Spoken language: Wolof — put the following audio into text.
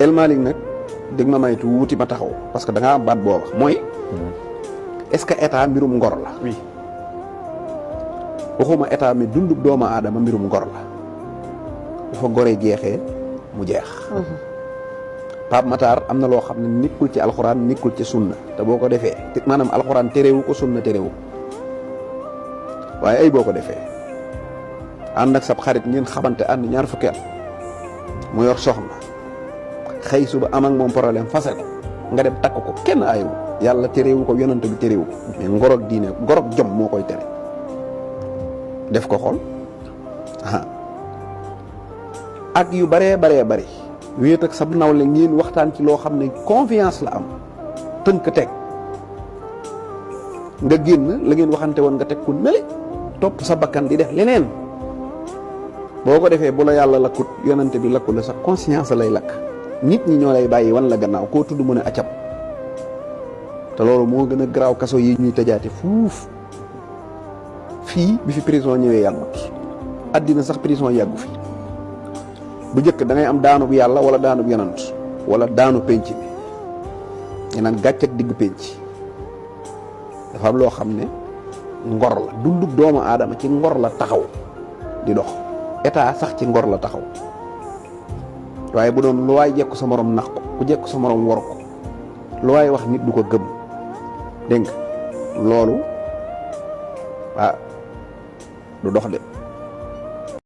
El Malick nag dégg ma may tuuti ma taxaw parce que da ngaa am baat boo wax mooy est-ce que état mbirum ngor la. oui waxuma état mi dundub doomu aadama mbirum ngor la dafa gore jeexee mu jeex. Pape Matar am na loo xam ne nekkul ci alxuraan nekkul ci sunna te boo ko defee maanaam alxuraan terewu ko sunna terewu waaye ay boo ko defee ànd ak sab xarit ngeen xamante ànd ñaar fukki at mu yor soxna xëy suba am ak moom problème fase ko nga dem takk ko kenn ayu yàlla terewu ko yonent bi terewu ko mais ngor ak diine ngor ak jom moo koy tere def ko xool ak yu baree bari wéet ak sab nawle ngeen waxtaan ci loo xam ne confiance la am tënk teg nga génn la ngeen waxante woon nga teg ku nele topp sa bakkan di def leneen boo ko defee bu la yàlla lakkut yonante bi lakku la sa conscience lay lakk nit ñi ñoo lay bàyyi wan la gannaaw koo tudd mu ne acam te loolu moo gën a garaaw kaso yi ñuy tëjaate fuuf fii bi fi prison ñëwee yàggut addina sax prison yàggu fi bu njëkk da ngay am daanu bu yàlla wala daanu bu yonant wala daanu penc bi ñu naan gàcc ak digg penc dafa am loo xam ne ngor la dundub doomu aadama ci ngor la taxaw di dox état sax ci ngor la taxaw waaye bu doon lu waay jekku sa morom nax ko ku jekku sa morom wor ko lu waay wax nit du ko gëm dégg nga loolu du dox de